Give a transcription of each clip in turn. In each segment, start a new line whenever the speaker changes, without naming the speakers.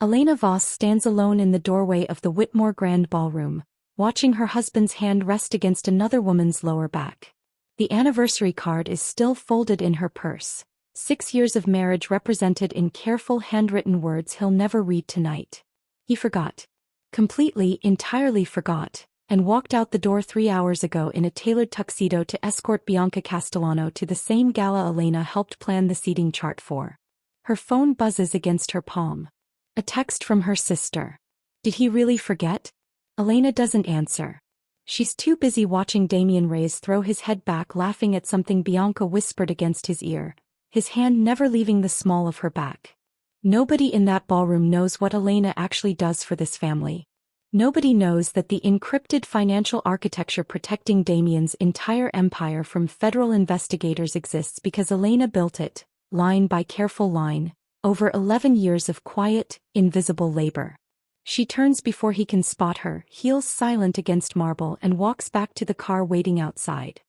Elena Voss stands alone in the doorway of the Whitmore Grand Ballroom, watching her husband's hand rest against another woman's lower back. The anniversary card is still folded in her purse, 6 years of marriage represented in careful handwritten words he'll never read tonight. He forgot. Completely, entirely forgot, and walked out the door 3 hours ago in a tailored tuxedo to escort Bianca Castellano to the same gala Elena helped plan the seating chart for. Her phone buzzes against her palm. A text from her sister. Did he really forget? Elena doesn't answer. She's too busy watching Damian Reyes throw his head back laughing at something Bianca whispered against his ear, his hand never leaving the small of her back. Nobody in that ballroom knows what Elena actually does for this family. Nobody knows that the encrypted financial architecture protecting Damian's entire empire from federal investigators exists because Elena built it, line by careful line, over 11 years of quiet, invisible labor. She turns before he can spot her, heels silent against marble, and walks back to the car waiting outside.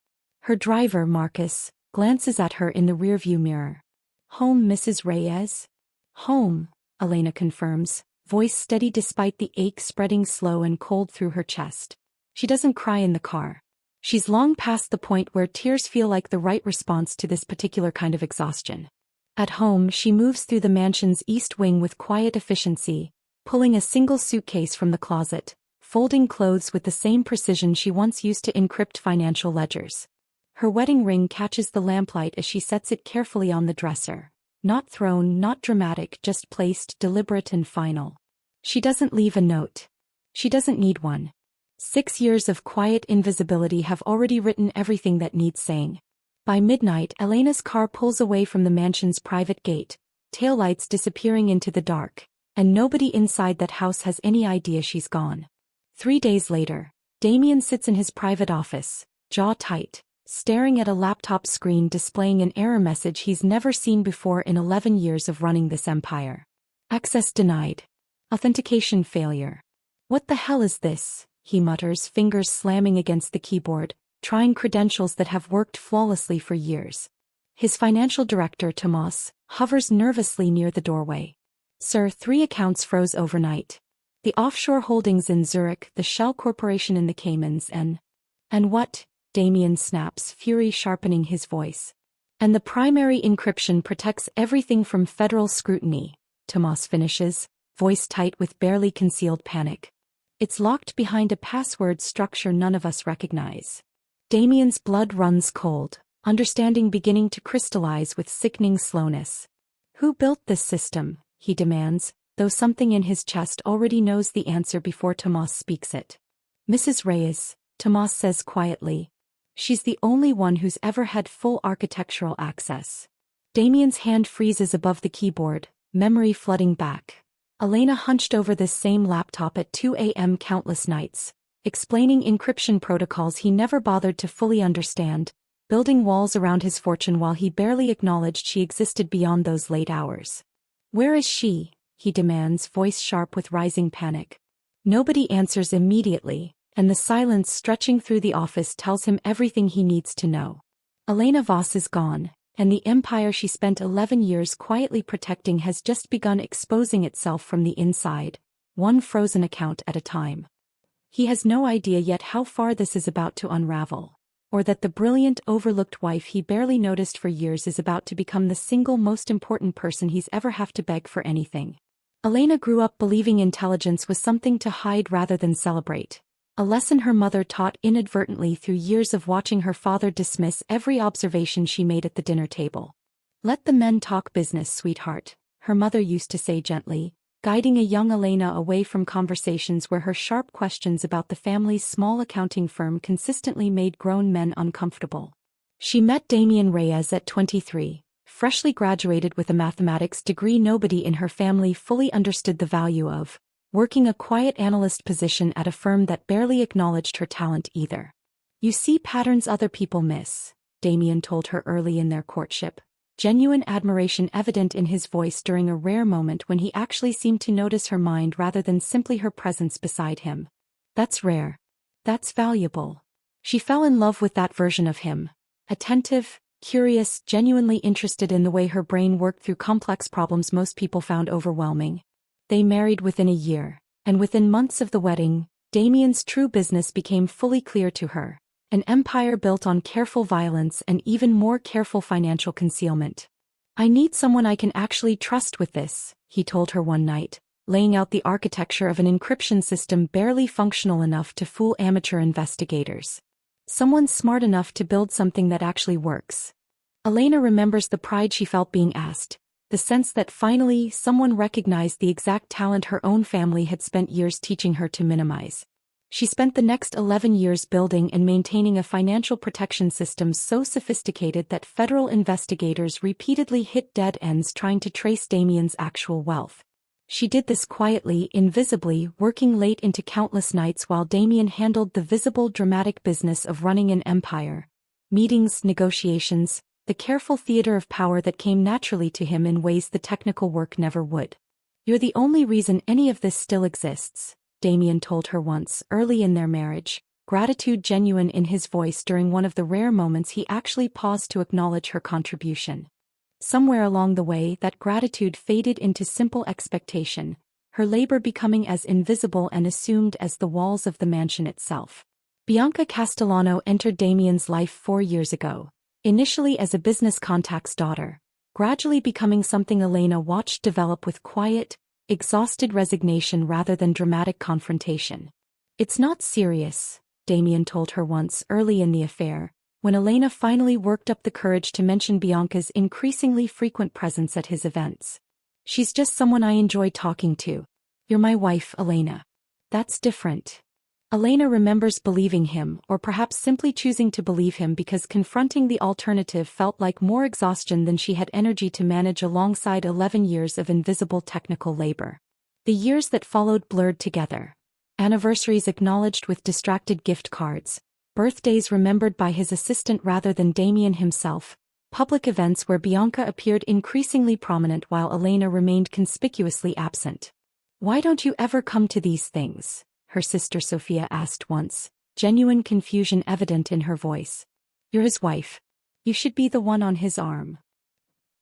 Her driver, Marcus, glances at her in the rearview mirror. "Home, Mrs. Reyes?" "Home," Elena confirms, voice steady despite the ache spreading slow and cold through her chest. She doesn't cry in the car. She's long past the point where tears feel like the right response to this particular kind of exhaustion. At home, she moves through the mansion's east wing with quiet efficiency, pulling a single suitcase from the closet, folding clothes with the same precision she once used to encrypt financial ledgers. Her wedding ring catches the lamplight as she sets it carefully on the dresser. Not thrown, not dramatic, just placed, deliberate and final. She doesn't leave a note. She doesn't need one. 6 years of quiet invisibility have already written everything that needs saying. By midnight, Elena's car pulls away from the mansion's private gate, taillights disappearing into the dark, and nobody inside that house has any idea she's gone. 3 days later, Damian sits in his private office, jaw tight, staring at a laptop screen displaying an error message he's never seen before in 11 years of running this empire. Access denied. Authentication failure. "What the hell is this?" he mutters, fingers slamming against the keyboard, trying credentials that have worked flawlessly for years. His financial director, Tomas, hovers nervously near the doorway. "Sir, 3 accounts froze overnight. The offshore holdings in Zurich, the Shell Corporation in the Caymans, and what?" Damian snaps, fury sharpening his voice. "And the primary encryption protects everything from federal scrutiny," Tomas finishes, voice tight with barely concealed panic. "It's locked behind a password structure none of us recognize." Damian's blood runs cold, understanding beginning to crystallize with sickening slowness. "Who built this system?" he demands, though something in his chest already knows the answer before Tomas speaks it. "Mrs. Reyes," Tomas says quietly. "She's the only one who's ever had full architectural access." Damian's hand freezes above the keyboard, memory flooding back. Elena hunched over this same laptop at 2 a.m. countless nights, explaining encryption protocols he never bothered to fully understand, building walls around his fortune while he barely acknowledged she existed beyond those late hours. "Where is she?" he demands, voice sharp with rising panic. Nobody answers immediately, and the silence stretching through the office tells him everything he needs to know. Elena Voss is gone, and the empire she spent 11 years quietly protecting has just begun exposing itself from the inside, one frozen account at a time. He has no idea yet how far this is about to unravel, or that the brilliant, overlooked wife he barely noticed for years is about to become the single most important person he's ever have to beg for anything. Elena grew up believing intelligence was something to hide rather than celebrate, a lesson her mother taught inadvertently through years of watching her father dismiss every observation she made at the dinner table. "Let the men talk business, sweetheart," her mother used to say gently, guiding a young Elena away from conversations where her sharp questions about the family's small accounting firm consistently made grown men uncomfortable. She met Damian Reyes at 23, freshly graduated with a mathematics degree nobody in her family fully understood the value of, working a quiet analyst position at a firm that barely acknowledged her talent either. "You see patterns other people miss," Damian told her early in their courtship, genuine admiration evident in his voice during a rare moment when he actually seemed to notice her mind rather than simply her presence beside him. "That's rare. That's valuable." She fell in love with that version of him. Attentive, curious, genuinely interested in the way her brain worked through complex problems most people found overwhelming. They married within a year, and within months of the wedding, Damian's true business became fully clear to her. An empire built on careful violence and even more careful financial concealment. "I need someone I can actually trust with this," he told her one night, laying out the architecture of an encryption system barely functional enough to fool amateur investigators. "Someone smart enough to build something that actually works." Elena remembers the pride she felt being asked, the sense that finally someone recognized the exact talent her own family had spent years teaching her to minimize. She spent the next 11 years building and maintaining a financial protection system so sophisticated that federal investigators repeatedly hit dead ends trying to trace Damian's actual wealth. She did this quietly, invisibly, working late into countless nights while Damian handled the visible, dramatic business of running an empire. Meetings, negotiations, the careful theater of power that came naturally to him in ways the technical work never would. "You're the only reason any of this still exists," Damian told her once, early in their marriage, gratitude genuine in his voice during one of the rare moments he actually paused to acknowledge her contribution. Somewhere along the way, that gratitude faded into simple expectation, her labor becoming as invisible and assumed as the walls of the mansion itself. Bianca Castellano entered Damian's life 4 years ago. Initially as a business contact's daughter, gradually becoming something Elena watched develop with quiet, exhausted resignation rather than dramatic confrontation. "It's not serious," Damian told her once early in the affair, when Elena finally worked up the courage to mention Bianca's increasingly frequent presence at his events. "She's just someone I enjoy talking to. You're my wife, Elena." "That's different." Elena remembers believing him, or perhaps simply choosing to believe him because confronting the alternative felt like more exhaustion than she had energy to manage alongside 11 years of invisible technical labor. The years that followed blurred together. Anniversaries acknowledged with distracted gift cards, birthdays remembered by his assistant rather than Damian himself, public events where Bianca appeared increasingly prominent while Elena remained conspicuously absent. "Why don't you ever come to these things?" her sister Sophia asked once, genuine confusion evident in her voice. "You're his wife. You should be the one on his arm."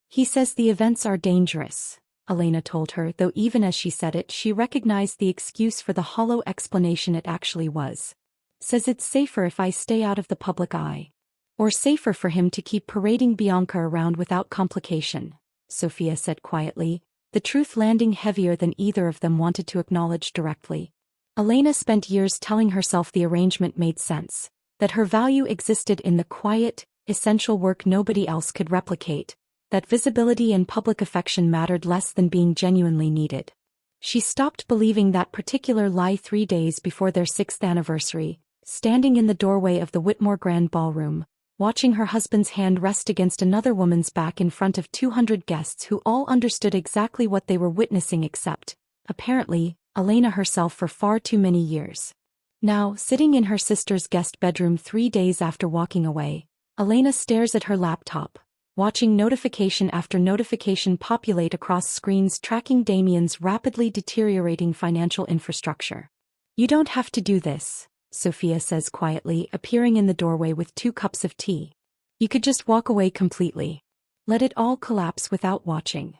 "He says the events are dangerous," Elena told her, though even as she said it she recognized the excuse for the hollow explanation it actually was. "Says it's safer if I stay out of the public eye. Or safer for him to keep parading Bianca around without complication," Sophia said quietly, the truth landing heavier than either of them wanted to acknowledge directly. Elena spent years telling herself the arrangement made sense, that her value existed in the quiet, essential work nobody else could replicate, that visibility and public affection mattered less than being genuinely needed. She stopped believing that particular lie 3 days before their 6th anniversary, standing in the doorway of the Whitmore Grand Ballroom, watching her husband's hand rest against another woman's back in front of 200 guests who all understood exactly what they were witnessing except, apparently, Elena herself for far too many years. Now, sitting in her sister's guest bedroom 3 days after walking away, Elena stares at her laptop, watching notification after notification populate across screens tracking Damian's rapidly deteriorating financial infrastructure. "You don't have to do this," Sophia says quietly, appearing in the doorway with 2 cups of tea. "You could just walk away completely. Let it all collapse without watching."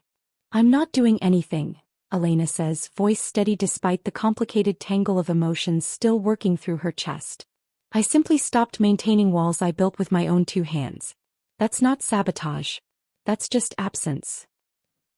"I'm not doing anything," Elena says, voice steady despite the complicated tangle of emotions still working through her chest. "I simply stopped maintaining walls I built with my own 2 hands. That's not sabotage. That's just absence."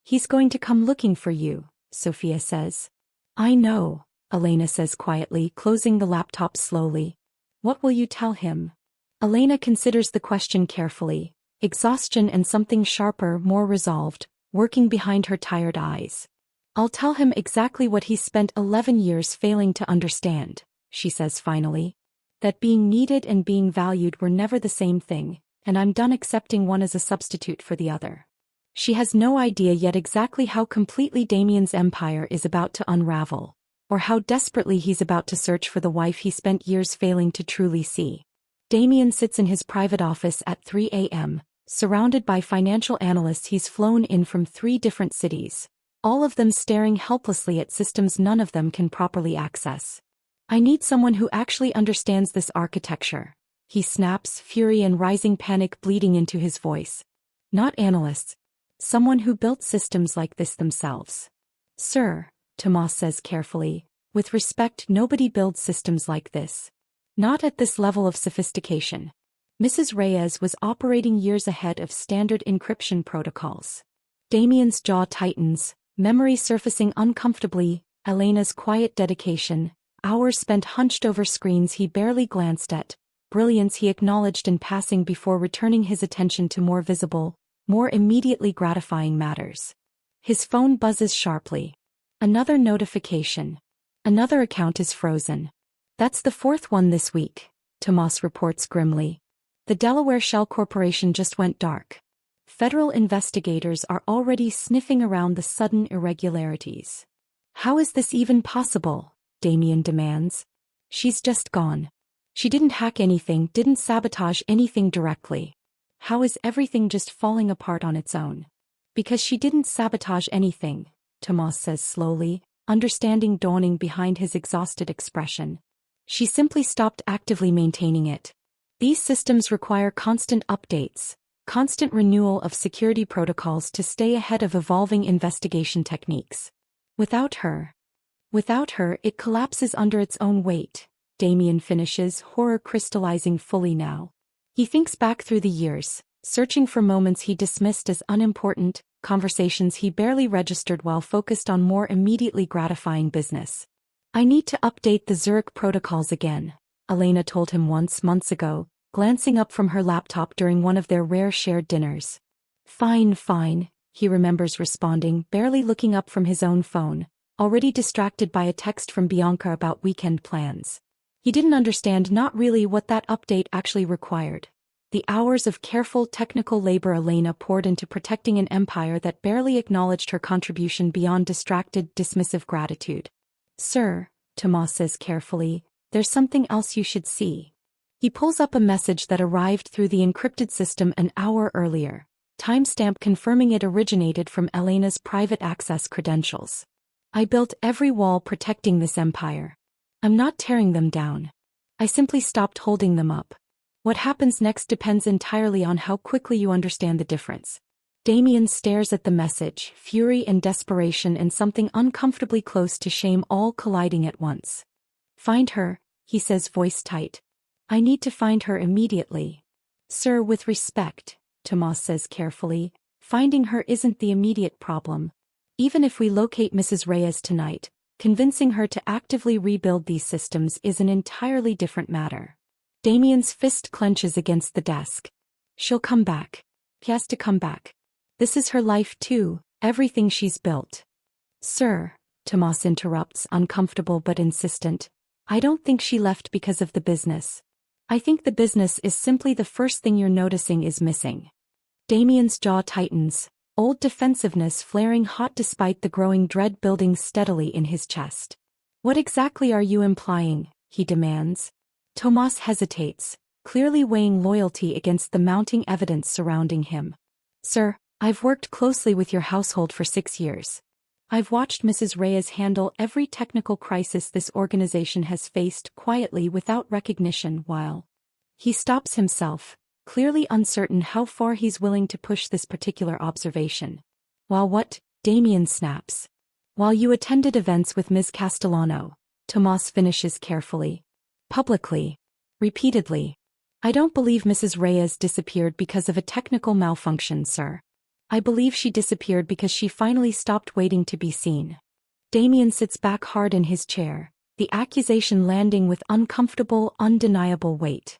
"He's going to come looking for you," Sophia says. "I know," Elena says quietly, closing the laptop slowly. "What will you tell him?" Elena considers the question carefully, exhaustion and something sharper, more resolved, working behind her tired eyes. "I'll tell him exactly what he's spent 11 years failing to understand," she says finally. "That being needed and being valued were never the same thing, and I'm done accepting one as a substitute for the other." She has no idea yet exactly how completely Damian's empire is about to unravel, or how desperately he's about to search for the wife he spent years failing to truly see. Damian sits in his private office at 3 a.m., surrounded by financial analysts he's flown in from 3 different cities, all of them staring helplessly at systems none of them can properly access. "I need someone who actually understands this architecture," he snaps, fury and rising panic bleeding into his voice. "Not analysts. Someone who built systems like this themselves." "Sir," Tomas says carefully. With respect, nobody builds systems like this. Not at this level of sophistication. Mrs. Reyes was operating years ahead of standard encryption protocols. Damian's jaw tightens, memory surfacing uncomfortably, Elena's quiet dedication, hours spent hunched over screens he barely glanced at, brilliance he acknowledged in passing before returning his attention to more visible, more immediately gratifying matters. His phone buzzes sharply. Another notification. Another account is frozen. That's the fourth one this week, Tomas reports grimly. The Delaware Shell Corporation just went dark. Federal investigators are already sniffing around the sudden irregularities. How is this even possible? Damian demands. She's just gone. She didn't hack anything, didn't sabotage anything directly. How is everything just falling apart on its own? Because she didn't sabotage anything, Tomas says slowly, understanding dawning behind his exhausted expression. She simply stopped actively maintaining it. These systems require constant updates, constant renewal of security protocols to stay ahead of evolving investigation techniques. Without her, it collapses under its own weight, Damian finishes, horror crystallizing fully now. He thinks back through the years, searching for moments he dismissed as unimportant, conversations he barely registered while focused on more immediately gratifying business. I need to update the Zurich protocols again, Elena told him once months ago, glancing up from her laptop during one of their rare shared dinners. Fine, he remembers responding, barely looking up from his own phone, already distracted by a text from Bianca about weekend plans. He didn't understand not really what that update actually required. The hours of careful technical labor Elena poured into protecting an empire that barely acknowledged her contribution beyond distracted, dismissive gratitude. Sir, Tomas says carefully, there's something else you should see. He pulls up a message that arrived through the encrypted system an hour earlier, timestamp confirming it originated from Elena's private access credentials. I built every wall protecting this empire. I'm not tearing them down. I simply stopped holding them up. What happens next depends entirely on how quickly you understand the difference. Damian stares at the message, fury and desperation and something uncomfortably close to shame all colliding at once. Find her, he says, voice tight. I need to find her immediately. Sir, with respect, Tomas says carefully, finding her isn't the immediate problem. Even if we locate Mrs. Reyes tonight, convincing her to actively rebuild these systems is an entirely different matter. Damian's fist clenches against the desk. She'll come back. He has to come back. This is her life too, everything she's built. Sir, Tomas interrupts, uncomfortable but insistent. I don't think she left because of the business. I think the business is simply the first thing you're noticing is missing. Damian's jaw tightens, old defensiveness flaring hot despite the growing dread building steadily in his chest. What exactly are you implying? He demands. Tomas hesitates, clearly weighing loyalty against the mounting evidence surrounding him. Sir, I've worked closely with your household for 6 years. I've watched Mrs. Reyes handle every technical crisis this organization has faced quietly without recognition while he stops himself, clearly uncertain how far he's willing to push this particular observation. While what? Damian snaps. While you attended events with Ms. Castellano, Tomas finishes carefully. Publicly. Repeatedly. I don't believe Mrs. Reyes disappeared because of a technical malfunction, sir. I believe she disappeared because she finally stopped waiting to be seen. Damian sits back hard in his chair, the accusation landing with uncomfortable, undeniable weight.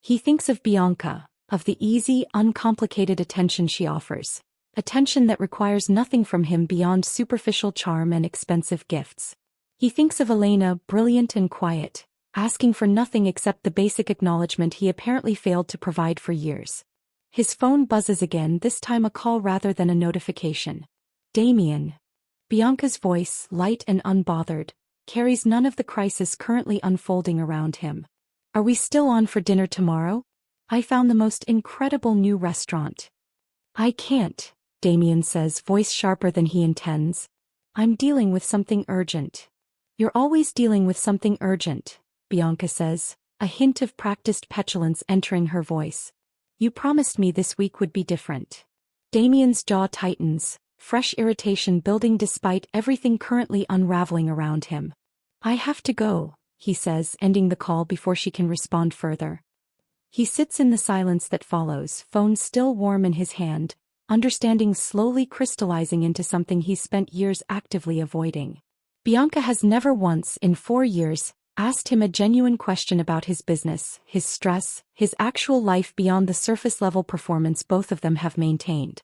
He thinks of Bianca, of the easy, uncomplicated attention she offers, attention that requires nothing from him beyond superficial charm and expensive gifts. He thinks of Elena, brilliant and quiet, asking for nothing except the basic acknowledgement he apparently failed to provide for years. His phone buzzes again, this time a call rather than a notification. Damian. Bianca's voice, light and unbothered, carries none of the crisis currently unfolding around him. Are we still on for dinner tomorrow? I found the most incredible new restaurant. I can't, Damian says, voice sharper than he intends. I'm dealing with something urgent. You're always dealing with something urgent, Bianca says, a hint of practiced petulance entering her voice. You promised me this week would be different. Damian's jaw tightens, fresh irritation building despite everything currently unraveling around him. "I have to go," he says, ending the call before she can respond further. He sits in the silence that follows, phone still warm in his hand, understanding slowly crystallizing into something he's spent years actively avoiding. Bianca has never once, in 4 years, asked him a genuine question about his business, his stress, his actual life beyond the surface-level performance both of them have maintained.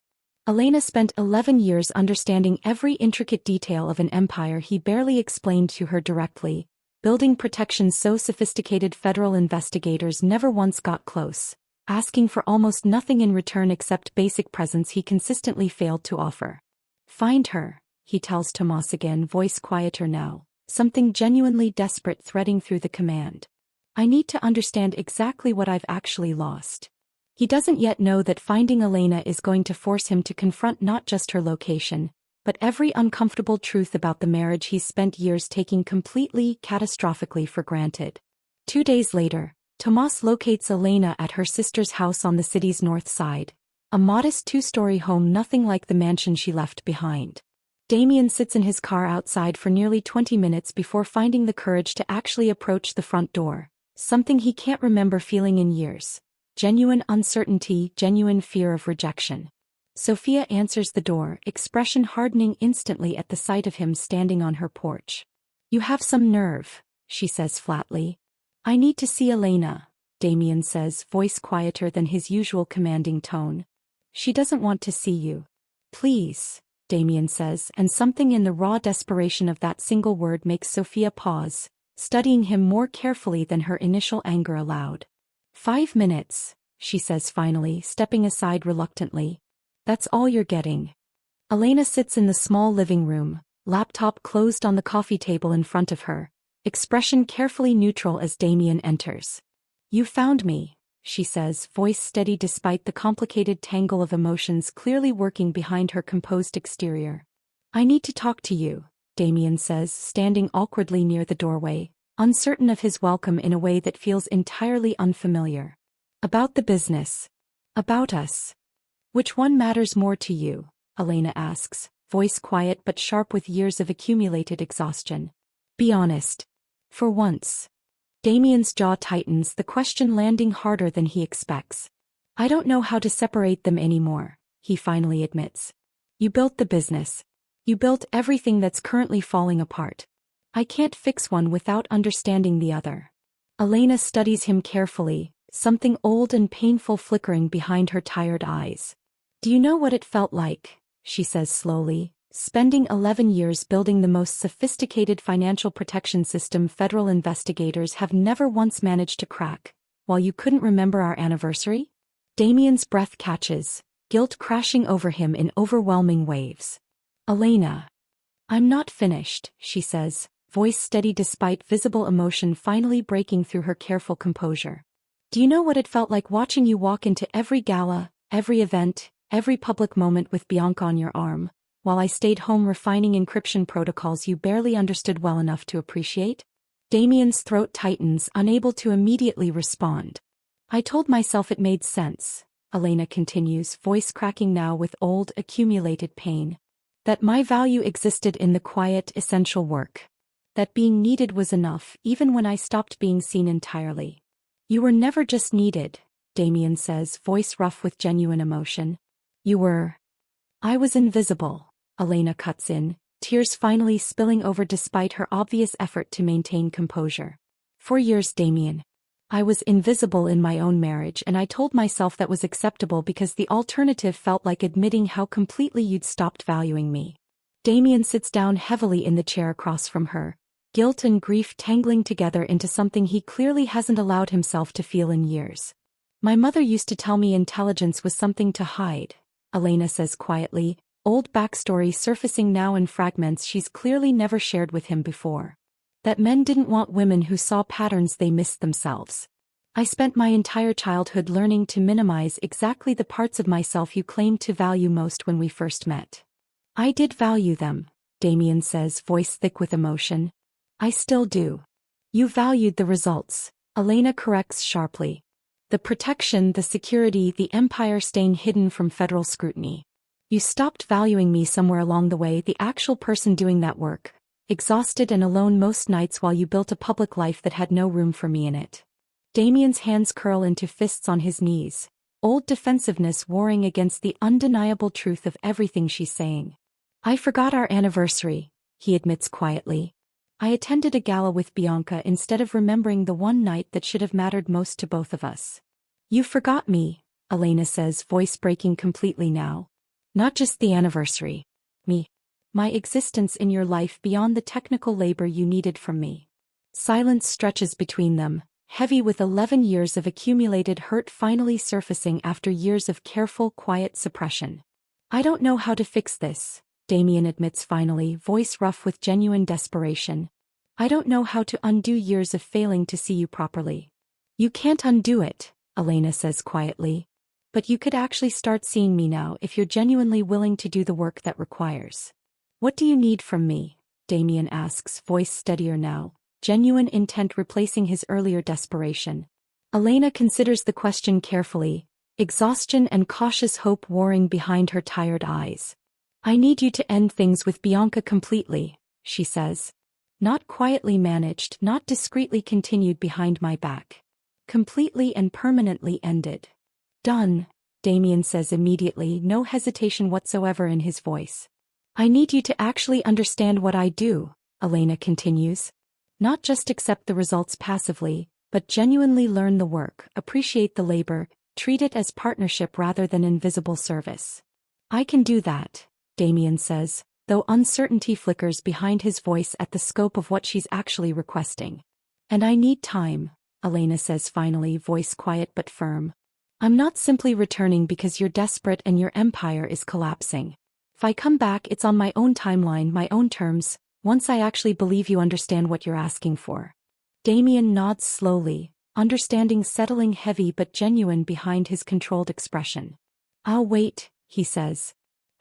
Elena spent 11 years understanding every intricate detail of an empire he barely explained to her directly, building protections so sophisticated federal investigators never once got close, asking for almost nothing in return except basic presence he consistently failed to offer. "Find her," he tells Tomas again, voice quieter now, something genuinely desperate threading through the command. "I need to understand exactly what I've actually lost." He doesn't yet know that finding Elena is going to force him to confront not just her location, but every uncomfortable truth about the marriage he's spent years taking completely, catastrophically for granted. 2 days later, Tomas locates Elena at her sister's house on the city's north side, a modest 2-story home nothing like the mansion she left behind. Damian sits in his car outside for nearly 20 minutes before finding the courage to actually approach the front door, something he can't remember feeling in years. Genuine uncertainty, genuine fear of rejection. Sophia answers the door, expression hardening instantly at the sight of him standing on her porch. "You have some nerve," she says flatly. "I need to see Elena," Damian says, voice quieter than his usual commanding tone. "She doesn't want to see you." "Please," Damian says, and something in the raw desperation of that single word makes Sophia pause, studying him more carefully than her initial anger allowed. "5 minutes," she says finally, stepping aside reluctantly. "That's all you're getting." Elena sits in the small living room, laptop closed on the coffee table in front of her, expression carefully neutral as Damian enters. "You found me," she says, voice steady despite the complicated tangle of emotions clearly working behind her composed exterior. "I need to talk to you," Damian says, standing awkwardly near the doorway, uncertain of his welcome in a way that feels entirely unfamiliar. "About the business. About us. Which one matters more to you?" Elena asks, voice quiet but sharp with years of accumulated exhaustion. "Be honest." "For once." Damian's jaw tightens, the question landing harder than he expects. "I don't know how to separate them anymore," he finally admits. "You built the business. You built everything that's currently falling apart. I can't fix one without understanding the other." Elena studies him carefully, something old and painful flickering behind her tired eyes. "Do you know what it felt like?" she says slowly. "Spending 11 years building the most sophisticated financial protection system federal investigators have never once managed to crack, while you couldn't remember our anniversary?" Damian's breath catches, guilt crashing over him in overwhelming waves. "Elena." "I'm not finished," she says, voice steady despite visible emotion finally breaking through her careful composure. "Do you know what it felt like watching you walk into every gala, every event, every public moment with Bianca on your arm, while I stayed home refining encryption protocols you barely understood well enough to appreciate?" Damian's throat tightens, unable to immediately respond. "I told myself it made sense," Elena continues, voice cracking now with old, accumulated pain. "That my value existed in the quiet, essential work. That being needed was enough, even when I stopped being seen entirely." "You were never just needed," Damian says, voice rough with genuine emotion. "You were." "I was invisible," Elena cuts in, tears finally spilling over despite her obvious effort to maintain composure. "For years, Damian. I was invisible in my own marriage, and I told myself that was acceptable because the alternative felt like admitting how completely you'd stopped valuing me." Damian sits down heavily in the chair across from her, guilt and grief tangling together into something he clearly hasn't allowed himself to feel in years. "My mother used to tell me intelligence was something to hide," Elena says quietly, old backstory surfacing now in fragments she's clearly never shared with him before. "That men didn't want women who saw patterns they missed themselves. I spent my entire childhood learning to minimize exactly the parts of myself you claimed to value most when we first met." "I did value them," Damian says, voice thick with emotion. "I still do." "You valued the results," Elena corrects sharply. "The protection, the security, the empire staying hidden from federal scrutiny. You stopped valuing me somewhere along the way, the actual person doing that work, exhausted and alone most nights while you built a public life that had no room for me in it. Damian's hands curl into fists on his knees, old defensiveness warring against the undeniable truth of everything she's saying. I forgot our anniversary, he admits quietly. I attended a gala with Bianca instead of remembering the one night that should have mattered most to both of us. You forgot me, Elena says, voice breaking completely now. Not just the anniversary. Me. My existence in your life beyond the technical labor you needed from me. Silence stretches between them, heavy with 11 years of accumulated hurt finally surfacing after years of careful, quiet suppression. I don't know how to fix this, Damian admits finally, voice rough with genuine desperation. I don't know how to undo years of failing to see you properly. You can't undo it, Elena says quietly. But you could actually start seeing me now if you're genuinely willing to do the work that requires. What do you need from me? Damian asks, voice steadier now, genuine intent replacing his earlier desperation. Elena considers the question carefully, exhaustion and cautious hope warring behind her tired eyes. I need you to end things with Bianca completely, she says. Not quietly managed, not discreetly continued behind my back. Completely and permanently ended. Done, Damian says immediately, no hesitation whatsoever in his voice. I need you to actually understand what I do, Elena continues. Not just accept the results passively, but genuinely learn the work, appreciate the labor, treat it as partnership rather than invisible service. I can do that, Damian says, though uncertainty flickers behind his voice at the scope of what she's actually requesting. And I need time, Elena says finally, voice quiet but firm. I'm not simply returning because you're desperate and your empire is collapsing. If I come back, it's on my own timeline, my own terms, once I actually believe you understand what you're asking for. Damian nods slowly, understanding settling heavy but genuine behind his controlled expression. I'll wait, he says.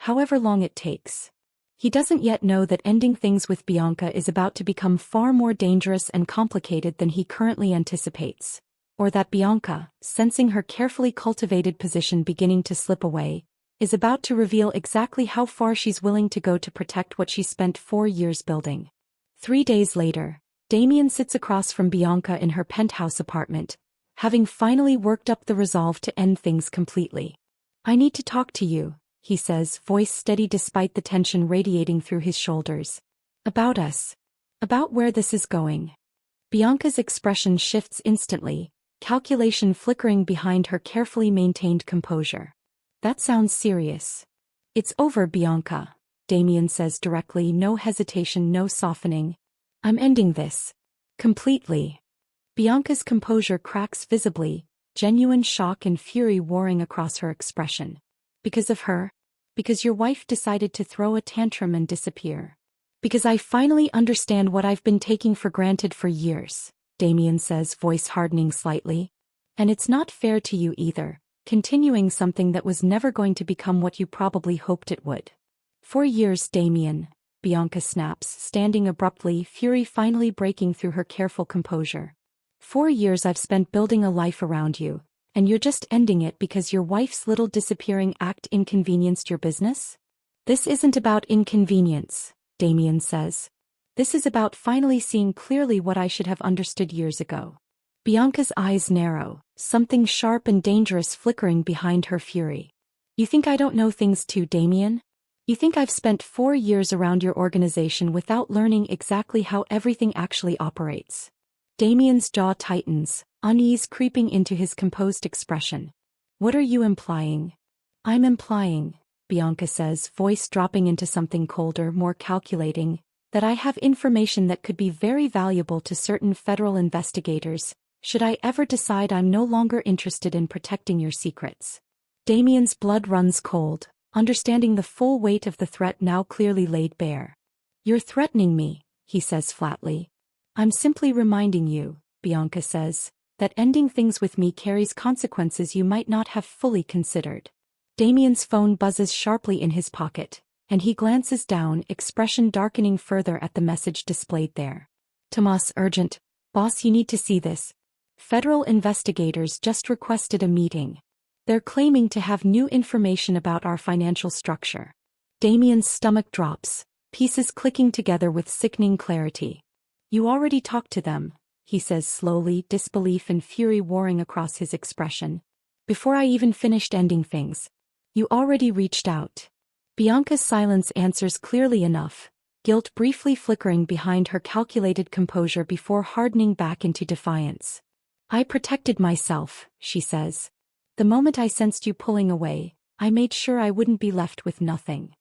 However long it takes. He doesn't yet know that ending things with Bianca is about to become far more dangerous and complicated than he currently anticipates. Or that Bianca, sensing her carefully cultivated position beginning to slip away, is about to reveal exactly how far she's willing to go to protect what she spent 4 years building. 3 days later, Damian sits across from Bianca in her penthouse apartment, having finally worked up the resolve to end things completely. I need to talk to you, he says, voice steady despite the tension radiating through his shoulders. About us. About where this is going. Bianca's expression shifts instantly, calculation flickering behind her carefully maintained composure. That sounds serious. It's over, Bianca, Damian says directly, no hesitation, no softening. I'm ending this. Completely. Bianca's composure cracks visibly, genuine shock and fury warring across her expression. Because of her? Because your wife decided to throw a tantrum and disappear. Because I finally understand what I've been taking for granted for years, Damian says, voice hardening slightly. And it's not fair to you either, continuing something that was never going to become what you probably hoped it would. 4 years, Damian, Bianca snaps, standing abruptly, fury finally breaking through her careful composure. 4 years I've spent building a life around you, and you're just ending it because your wife's little disappearing act inconvenienced your business? This isn't about inconvenience, Damian says. This is about finally seeing clearly what I should have understood years ago. Bianca's eyes narrow, something sharp and dangerous flickering behind her fury. You think I don't know things too, Damian? You think I've spent 4 years around your organization without learning exactly how everything actually operates? Damian's jaw tightens, unease creeping into his composed expression. What are you implying? I'm implying, Bianca says, voice dropping into something colder, more calculating, that I have information that could be very valuable to certain federal investigators, should I ever decide I'm no longer interested in protecting your secrets. Damian's blood runs cold, understanding the full weight of the threat now clearly laid bare. You're threatening me, he says flatly. I'm simply reminding you, Bianca says, that ending things with me carries consequences you might not have fully considered. Damian's phone buzzes sharply in his pocket, and he glances down, expression darkening further at the message displayed there. Tomas, urgent. Boss, you need to see this. Federal investigators just requested a meeting. They're claiming to have new information about our financial structure. Damian's stomach drops, pieces clicking together with sickening clarity. You already talked to them, he says slowly, disbelief and fury warring across his expression. Before I even finished ending things. You already reached out. Bianca's silence answers clearly enough, guilt briefly flickering behind her calculated composure before hardening back into defiance. I protected myself, she says. The moment I sensed you pulling away, I made sure I wouldn't be left with nothing.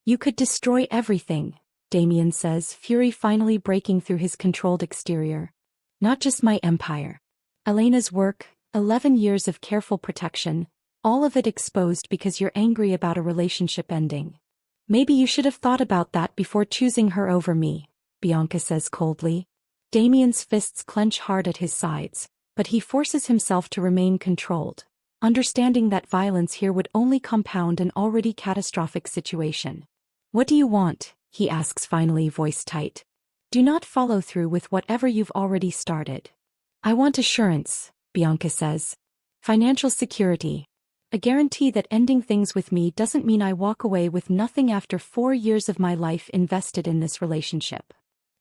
You could destroy everything, Damian says, fury finally breaking through his controlled exterior. Not just my empire. Elena's work, 11 years of careful protection, all of it exposed because you're angry about a relationship ending. Maybe you should have thought about that before choosing her over me, Bianca says coldly. Damian's fists clench hard at his sides, but he forces himself to remain controlled, understanding that violence here would only compound an already catastrophic situation. What do you want? He asks finally, voice tight. Do not follow through with whatever you've already started. I want assurance, Bianca says. Financial security. A guarantee that ending things with me doesn't mean I walk away with nothing after 4 years of my life invested in this relationship.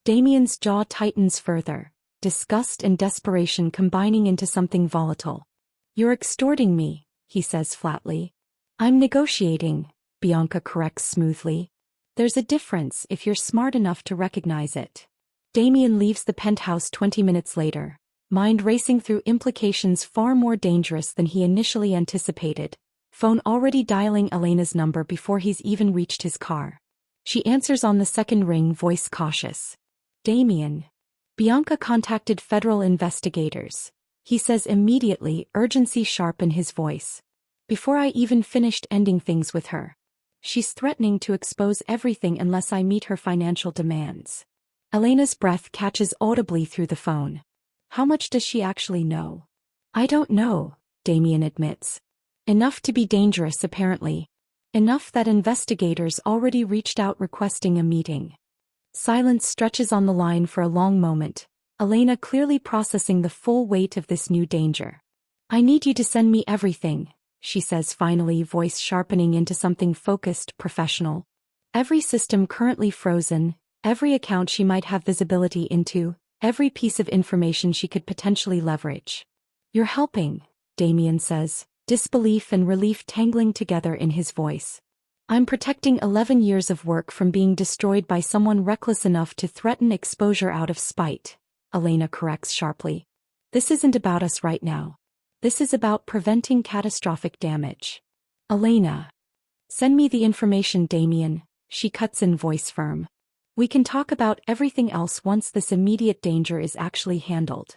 Damian's jaw tightens further, disgust and desperation combining into something volatile. You're extorting me, he says flatly. I'm negotiating, Bianca corrects smoothly. There's a difference if you're smart enough to recognize it. Damian leaves the penthouse 20 minutes later, mind racing through implications far more dangerous than he initially anticipated, phone already dialing Elena's number before he's even reached his car. She answers on the second ring, voice cautious. Damian. Bianca contacted federal investigators, he says immediately, urgency sharp in his voice. Before I even finished ending things with her. She's threatening to expose everything unless I meet her financial demands. Elena's breath catches audibly through the phone. How much does she actually know? I don't know, Damian admits. Enough to be dangerous apparently. Enough that investigators already reached out requesting a meeting. Silence stretches on the line for a long moment, Elena clearly processing the full weight of this new danger. I need you to send me everything, she says finally, voice sharpening into something focused, professional. Every system currently frozen, every account she might have visibility into, every piece of information she could potentially leverage. You're helping, Damian says, disbelief and relief tangling together in his voice. I'm protecting 11 years of work from being destroyed by someone reckless enough to threaten exposure out of spite, Elena corrects sharply. This isn't about us right now. This is about preventing catastrophic damage. Elena. Send me the information, Damian, she cuts in, voice firm. We can talk about everything else once this immediate danger is actually handled.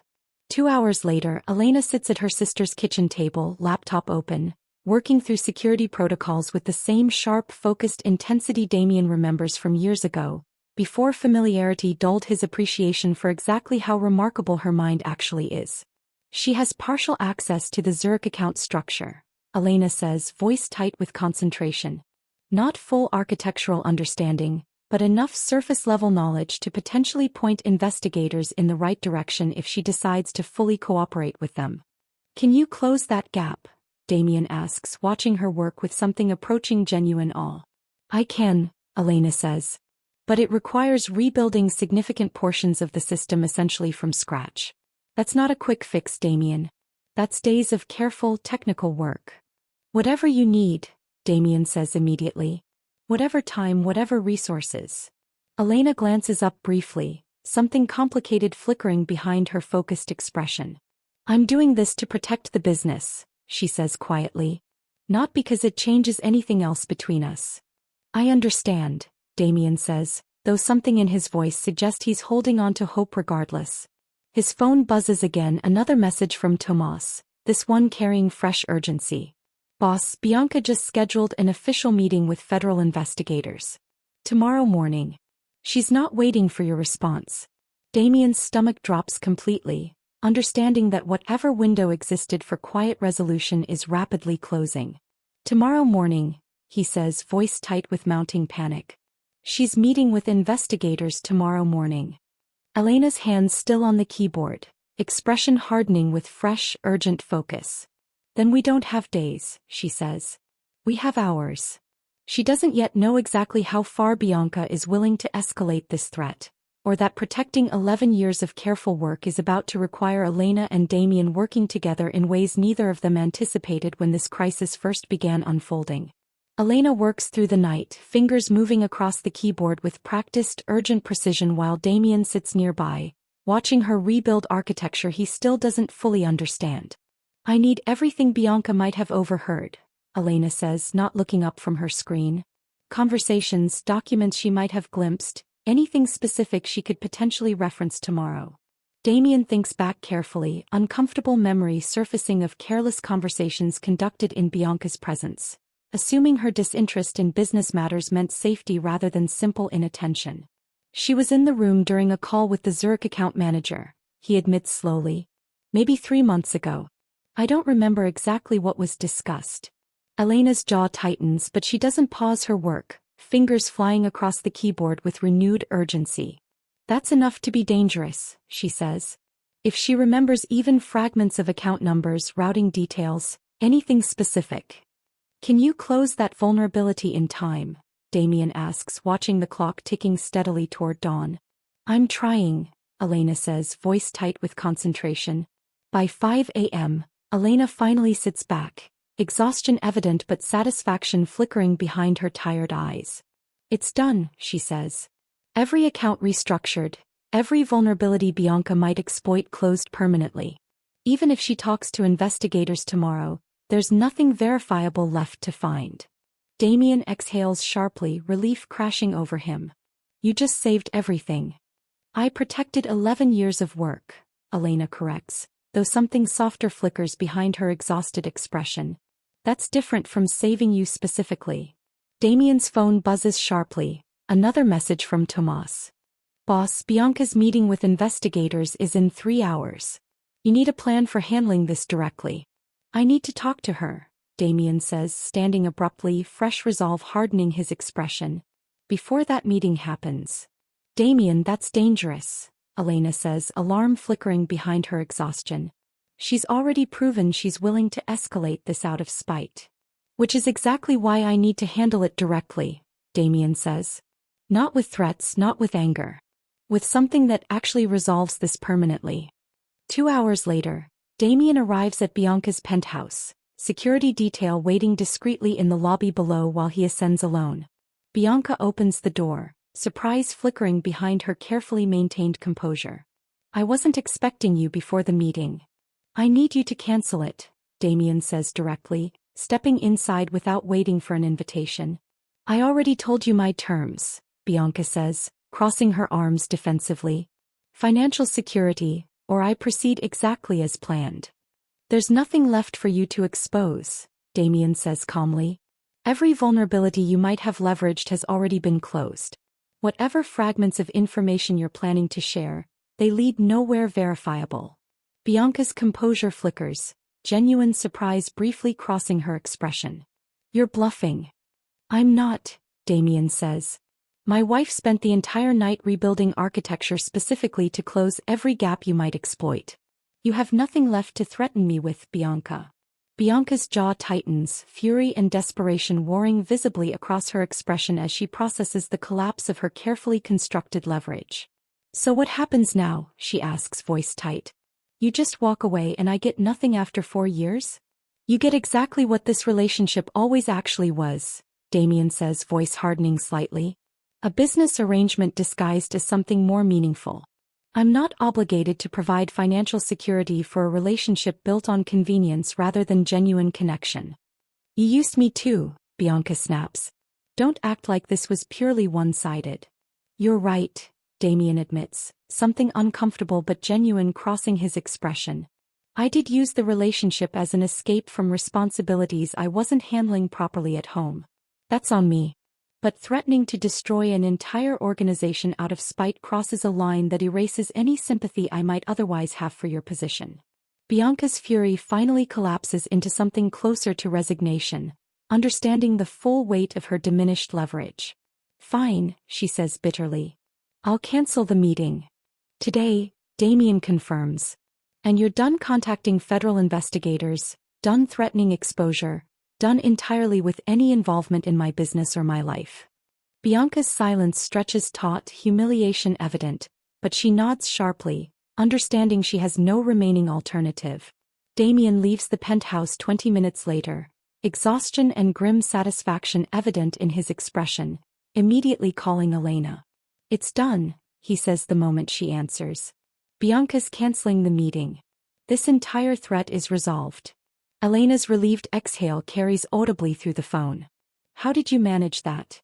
2 hours later, Elena sits at her sister's kitchen table, laptop open, working through security protocols with the same sharp, focused intensity Damian remembers from years ago, before familiarity dulled his appreciation for exactly how remarkable her mind actually is. She has partial access to the Zurich account structure, Elena says, voice tight with concentration. Not full architectural understanding, but enough surface-level knowledge to potentially point investigators in the right direction if she decides to fully cooperate with them. Can you close that gap? Damian asks, watching her work with something approaching genuine awe. I can, Elena says. But it requires rebuilding significant portions of the system essentially from scratch. That's not a quick fix, Damian. That's days of careful, technical work. Whatever you need, Damian says immediately. Whatever time, whatever resources. Elena glances up briefly, something complicated flickering behind her focused expression. I'm doing this to protect the business, she says quietly. Not because it changes anything else between us. I understand, Damian says, though something in his voice suggests he's holding on to hope regardless. His phone buzzes again, another message from Tomas, this one carrying fresh urgency. Boss, Bianca just scheduled an official meeting with federal investigators. Tomorrow morning. She's not waiting for your response. Damian's stomach drops completely, understanding that whatever window existed for quiet resolution is rapidly closing. Tomorrow morning, he says, voice tight with mounting panic. She's meeting with investigators tomorrow morning. Elena's hands still on the keyboard, expression hardening with fresh, urgent focus. Then we don't have days, she says. We have hours. She doesn't yet know exactly how far Bianca is willing to escalate this threat, or that protecting 11 years of careful work is about to require Elena and Damian working together in ways neither of them anticipated when this crisis first began unfolding. Elena works through the night, fingers moving across the keyboard with practiced, urgent precision while Damian sits nearby, watching her rebuild architecture he still doesn't fully understand. I need everything Bianca might have overheard, Elena says, not looking up from her screen. Conversations, documents she might have glimpsed, anything specific she could potentially reference tomorrow. Damian thinks back carefully, uncomfortable memory surfacing of careless conversations conducted in Bianca's presence, assuming her disinterest in business matters meant safety rather than simple inattention. She was in the room during a call with the Zurich account manager, he admits slowly. Maybe 3 months ago. I don't remember exactly what was discussed. Elena's jaw tightens but she doesn't pause her work, fingers flying across the keyboard with renewed urgency. That's enough to be dangerous, she says. If she remembers even fragments of account numbers, routing details, anything specific. Can you close that vulnerability in time? Damian asks, watching the clock ticking steadily toward dawn. I'm trying, Elena says, voice tight with concentration. By 5 a.m., Elena finally sits back, exhaustion evident but satisfaction flickering behind her tired eyes. It's done, she says. Every account restructured, every vulnerability Bianca might exploit closed permanently. Even if she talks to investigators tomorrow, there's nothing verifiable left to find. Damian exhales sharply, relief crashing over him. You just saved everything. I protected 11 years of work, Elena corrects, though something softer flickers behind her exhausted expression. That's different from saving you specifically. Damian's phone buzzes sharply, another message from Tomas. Boss, Bianca's meeting with investigators is in 3 hours. You need a plan for handling this directly. I need to talk to her, Damian says, standing abruptly, fresh resolve hardening his expression. Before that meeting happens. Damian, that's dangerous, Elena says, alarm flickering behind her exhaustion. She's already proven she's willing to escalate this out of spite. Which is exactly why I need to handle it directly, Damian says. Not with threats, not with anger. With something that actually resolves this permanently. 2 hours later, Damian arrives at Bianca's penthouse, security detail waiting discreetly in the lobby below while he ascends alone. Bianca opens the door, surprise flickering behind her carefully maintained composure. I wasn't expecting you before the meeting. I need you to cancel it, Damian says directly, stepping inside without waiting for an invitation. I already told you my terms, Bianca says, crossing her arms defensively. Financial security, or I proceed exactly as planned. There's nothing left for you to expose, Damian says calmly. Every vulnerability you might have leveraged has already been closed. Whatever fragments of information you're planning to share, they lead nowhere verifiable. Bianca's composure flickers, genuine surprise briefly crossing her expression. You're bluffing. I'm not, Damian says. My wife spent the entire night rebuilding architecture specifically to close every gap you might exploit. You have nothing left to threaten me with, Bianca. Bianca's jaw tightens, fury and desperation warring visibly across her expression as she processes the collapse of her carefully constructed leverage. So what happens now, she asks, voice tight. You just walk away and I get nothing after 4 years? You get exactly what this relationship always actually was, Damian says, voice hardening slightly. A business arrangement disguised as something more meaningful. I'm not obligated to provide financial security for a relationship built on convenience rather than genuine connection. You used me too, Bianca snaps. Don't act like this was purely one-sided. You're right, Damian admits, something uncomfortable but genuine crossing his expression. I did use the relationship as an escape from responsibilities I wasn't handling properly at home. That's on me. But threatening to destroy an entire organization out of spite crosses a line that erases any sympathy I might otherwise have for your position. Bianca's fury finally collapses into something closer to resignation, understanding the full weight of her diminished leverage. Fine, she says bitterly. I'll cancel the meeting. Today, Damian confirms. And you're done contacting federal investigators, Done threatening exposure, done entirely with any involvement in my business or my life. Bianca's silence stretches taut, humiliation evident, but she nods sharply, understanding she has no remaining alternative. Damian leaves the penthouse 20 minutes later, exhaustion and grim satisfaction evident in his expression, immediately calling Elena. It's done, he says the moment she answers. Bianca's canceling the meeting. This entire threat is resolved. Elena's relieved exhale carries audibly through the phone. How did you manage that?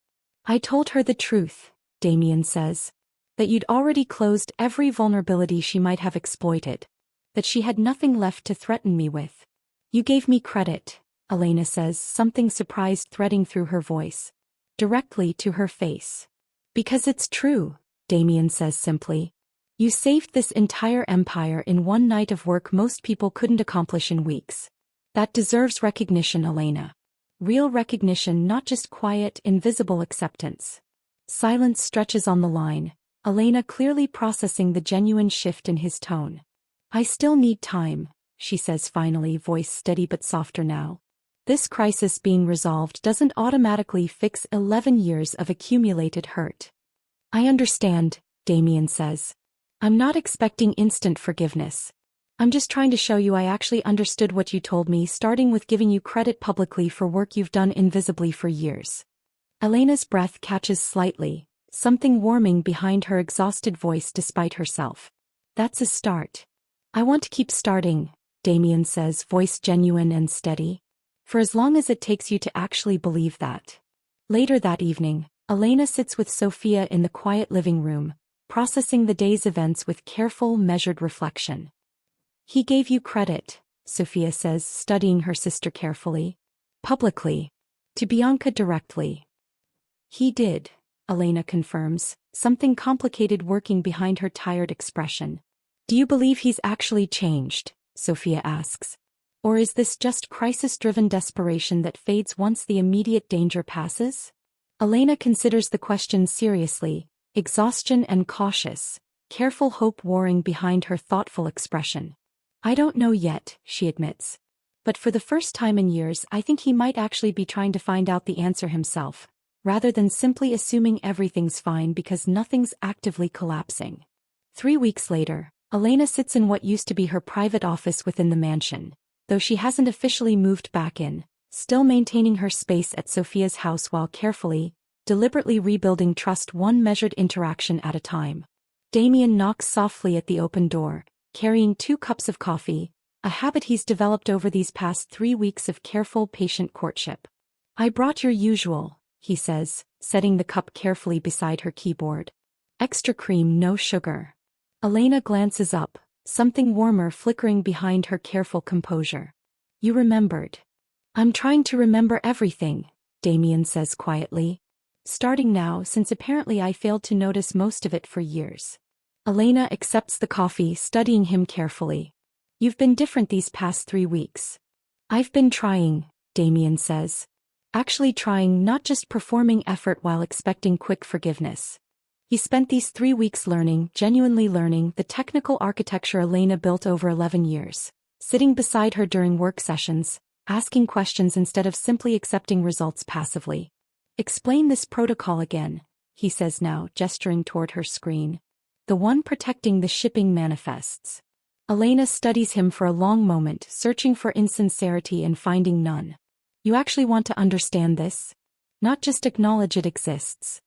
I told her the truth, Damian says. That you'd already closed every vulnerability she might have exploited. That she had nothing left to threaten me with. You gave me credit, Elena says, something surprised threading through her voice. Directly to her face. Because it's true, Damian says simply. You saved this entire empire in one night of work most people couldn't accomplish in weeks. That deserves recognition, Elena. Real recognition, not just quiet, invisible acceptance. Silence stretches on the line, Elena clearly processing the genuine shift in his tone. I still need time, she says finally, voice steady but softer now. This crisis being resolved doesn't automatically fix 11 years of accumulated hurt. I understand, Damian says. I'm not expecting instant forgiveness. I'm just trying to show you I actually understood what you told me, starting with giving you credit publicly for work you've done invisibly for years. Elena's breath catches slightly, something warming behind her exhausted voice despite herself. That's a start. I want to keep starting, Damian says, voice genuine and steady. For as long as it takes you to actually believe that. Later that evening, Elena sits with Sophia in the quiet living room, processing the day's events with careful, measured reflection. He gave you credit, Sophia says, studying her sister carefully. Publicly. To Bianca directly. He did, Elena confirms, something complicated working behind her tired expression. Do you believe he's actually changed? Sophia asks. Or is this just crisis-driven desperation that fades once the immediate danger passes? Elena considers the question seriously, exhaustion and cautious, careful hope warring behind her thoughtful expression. I don't know yet, she admits. But for the first time in years I think he might actually be trying to find out the answer himself, rather than simply assuming everything's fine because nothing's actively collapsing. 3 weeks later, Elena sits in what used to be her private office within the mansion, though she hasn't officially moved back in, still maintaining her space at Sophia's house while carefully, deliberately rebuilding trust one measured interaction at a time. Damian knocks softly at the open door, carrying 2 cups of coffee, a habit he's developed over these past 3 weeks of careful, patient courtship. I brought your usual, he says, setting the cup carefully beside her keyboard. Extra cream, no sugar. Elena glances up, something warmer flickering behind her careful composure. You remembered. I'm trying to remember everything, Damian says quietly. Starting now, since apparently I failed to notice most of it for years. Elena accepts the coffee, studying him carefully. You've been different these past 3 weeks. I've been trying, Damian says. Actually trying, not just performing effort while expecting quick forgiveness. He spent these 3 weeks learning, genuinely learning, the technical architecture Elena built over 11 years, sitting beside her during work sessions, asking questions instead of simply accepting results passively. Explain this protocol again, he says now, gesturing toward her screen. The one protecting the shipping manifests. Elena studies him for a long moment, searching for insincerity and finding none. You actually want to understand this? Not just acknowledge it exists.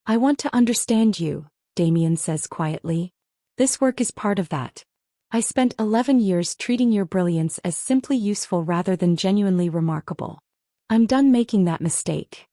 I want to understand you, Damian says quietly. This work is part of that. I spent 11 years treating your brilliance as simply useful rather than genuinely remarkable. I'm done making that mistake.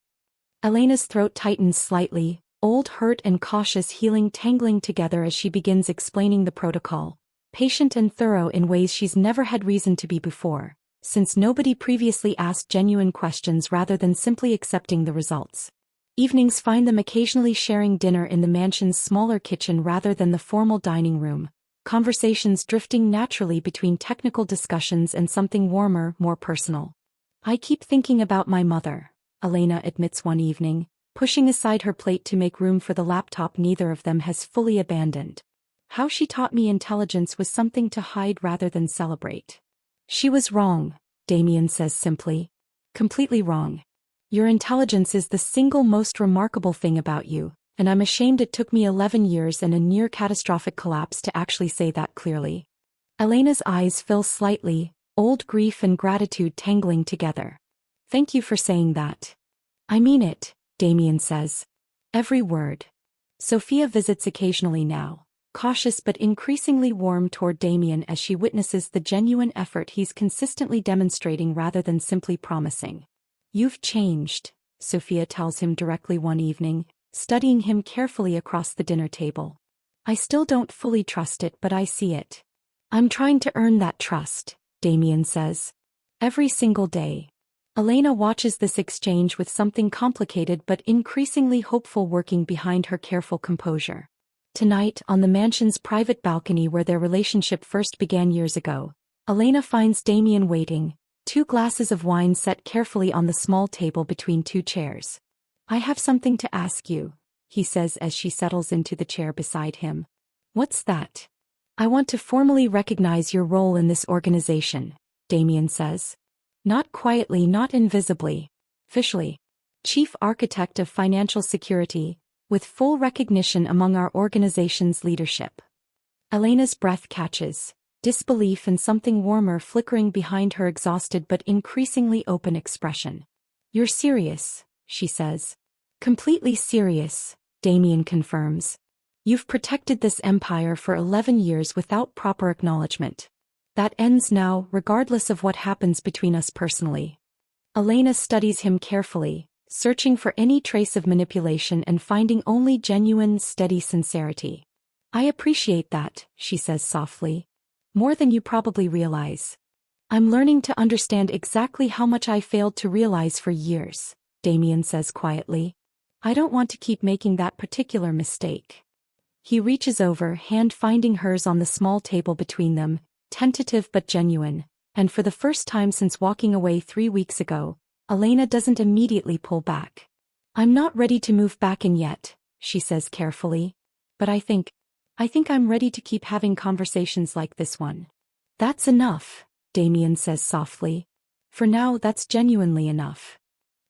Elena's throat tightens slightly, old hurt and cautious healing tangling together as she begins explaining the protocol, patient and thorough in ways she's never had reason to be before, since nobody previously asked genuine questions rather than simply accepting the results. Evenings find them occasionally sharing dinner in the mansion's smaller kitchen rather than the formal dining room, conversations drifting naturally between technical discussions and something warmer, more personal. I keep thinking about my mother, Elena admits one evening, pushing aside her plate to make room for the laptop neither of them has fully abandoned. How she taught me intelligence was something to hide rather than celebrate. She was wrong, Damian says simply. Completely wrong. Your intelligence is the single most remarkable thing about you, and I'm ashamed it took me 11 years and a near-catastrophic collapse to actually say that clearly. Elena's eyes fill slightly, old grief and gratitude tangling together. Thank you for saying that. I mean it, Damian says. Every word. Sophia visits occasionally now, cautious but increasingly warm toward Damian as she witnesses the genuine effort he's consistently demonstrating rather than simply promising. You've changed, Sophia tells him directly one evening, studying him carefully across the dinner table. I still don't fully trust it, but I see it. I'm trying to earn that trust, Damian says. Every single day. Elena watches this exchange with something complicated but increasingly hopeful working behind her careful composure. Tonight, on the mansion's private balcony where their relationship first began years ago, Elena finds Damian waiting, 2 glasses of wine set carefully on the small table between 2 chairs. I have something to ask you, he says as she settles into the chair beside him. What's that? I want to formally recognize your role in this organization, Damian says. Not quietly, not invisibly. Officially. Chief Architect of Financial Security, with full recognition among our organization's leadership. Elena's breath catches, disbelief and something warmer flickering behind her exhausted but increasingly open expression. You're serious, she says. Completely serious, Damian confirms. You've protected this empire for 11 years without proper acknowledgement. That ends now, regardless of what happens between us personally. Elena studies him carefully, searching for any trace of manipulation and finding only genuine, steady sincerity. I appreciate that, she says softly. More than you probably realize. I'm learning to understand exactly how much I failed to realize for years, Damian says quietly. I don't want to keep making that particular mistake. He reaches over, hand finding hers on the small table between them, tentative but genuine, and for the first time since walking away 3 weeks ago, Elena doesn't immediately pull back. I'm not ready to move back in yet, she says carefully. But I think I'm ready to keep having conversations like this one. That's enough, Damian says softly. For now, that's genuinely enough.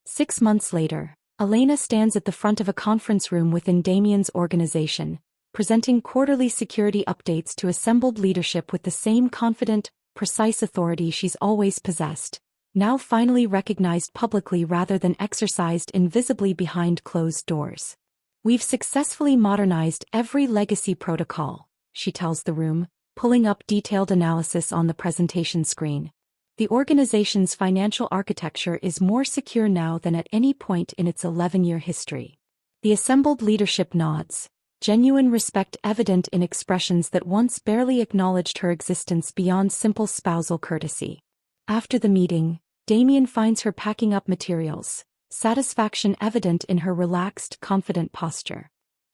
6 months later, Elena stands at the front of a conference room within Damian's organization, presenting quarterly security updates to assembled leadership with the same confident, precise authority she's always possessed, now finally recognized publicly rather than exercised invisibly behind closed doors. We've successfully modernized every legacy protocol, she tells the room, pulling up detailed analysis on the presentation screen. The organization's financial architecture is more secure now than at any point in its 11-year history. The assembled leadership nods, genuine respect evident in expressions that once barely acknowledged her existence beyond simple spousal courtesy. After the meeting, Damian finds her packing up materials, satisfaction evident in her relaxed, confident posture.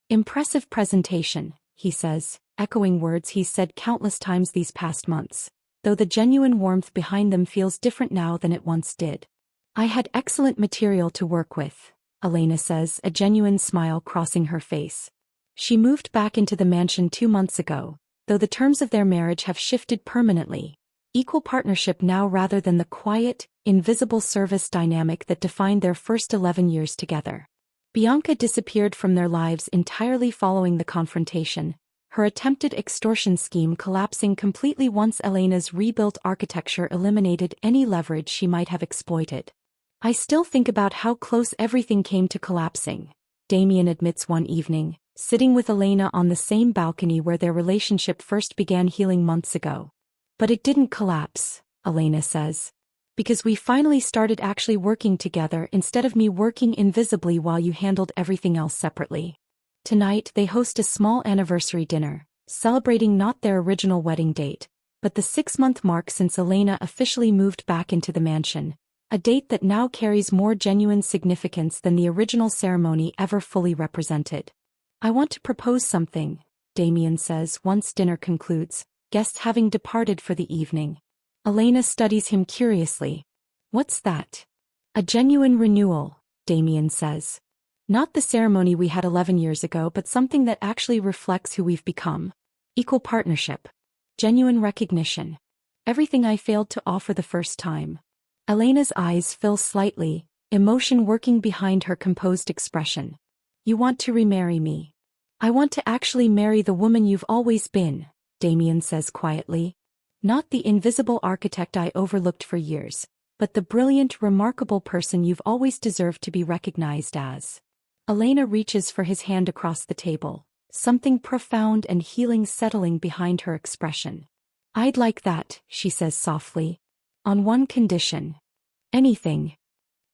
Impressive presentation, he says, echoing words he's said countless times these past months, though the genuine warmth behind them feels different now than it once did. I had excellent material to work with, Elena says, a genuine smile crossing her face. She moved back into the mansion 2 months ago, though the terms of their marriage have shifted permanently. Equal partnership now rather than the quiet, invisible service dynamic that defined their first 11 years together. Bianca disappeared from their lives entirely following the confrontation, her attempted extortion scheme collapsing completely once Elena's rebuilt architecture eliminated any leverage she might have exploited. I still think about how close everything came to collapsing, Damian admits one evening, sitting with Elena on the same balcony where their relationship first began healing months ago. But it didn't collapse, Elena says. Because we finally started actually working together instead of me working invisibly while you handled everything else separately. Tonight they host a small anniversary dinner, celebrating not their original wedding date, but the 6-month mark since Elena officially moved back into the mansion, a date that now carries more genuine significance than the original ceremony ever fully represented. I want to propose something, Damian says once dinner concludes, guests having departed for the evening. Elena studies him curiously. What's that? A genuine renewal, Damian says. Not the ceremony we had 11 years ago, but something that actually reflects who we've become. Equal partnership. Genuine recognition. Everything I failed to offer the first time. Elena's eyes fill slightly, emotion working behind her composed expression. You want to remarry me? I want to actually marry the woman you've always been, Damian says quietly. Not the invisible architect I overlooked for years, but the brilliant, remarkable person you've always deserved to be recognized as. Elena reaches for his hand across the table, something profound and healing settling behind her expression. I'd like that, she says softly. On one condition. Anything.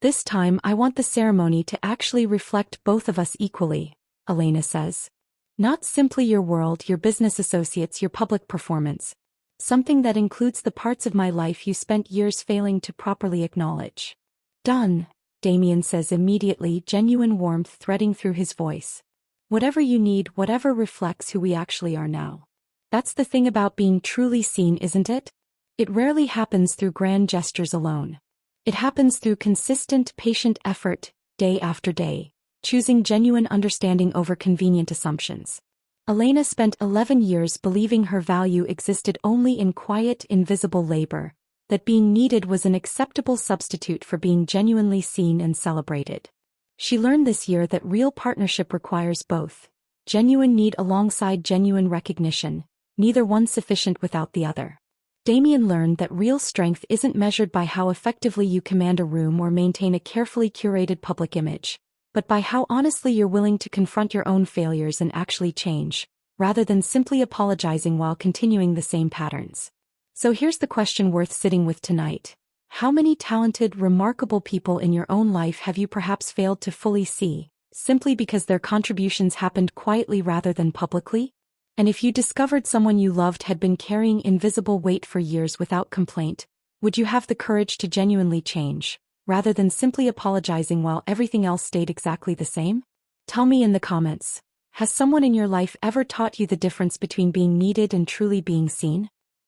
This time I want the ceremony to actually reflect both of us equally, Elena says. Not simply your world, your business associates, your public performance. Something that includes the parts of my life you spent years failing to properly acknowledge. Done, Damian says immediately, genuine warmth threading through his voice. Whatever you need, whatever reflects who we actually are now. That's the thing about being truly seen, isn't it? It rarely happens through grand gestures alone. It happens through consistent, patient effort, day after day, choosing genuine understanding over convenient assumptions. Elena spent 11 years believing her value existed only in quiet, invisible labor, that being needed was an acceptable substitute for being genuinely seen and celebrated. She learned this year that real partnership requires both, genuine need alongside genuine recognition, neither one sufficient without the other. Damian learned that real strength isn't measured by how effectively you command a room or maintain a carefully curated public image, but by how honestly you're willing to confront your own failures and actually change, rather than simply apologizing while continuing the same patterns. So here's the question worth sitting with tonight. How many talented, remarkable people in your own life have you perhaps failed to fully see, simply because their contributions happened quietly rather than publicly? And if you discovered someone you loved had been carrying invisible weight for years without complaint, would you have the courage to genuinely change, rather than simply apologizing while everything else stayed exactly the same? Tell me in the comments, has someone in your life ever taught you the difference between being needed and truly being seen?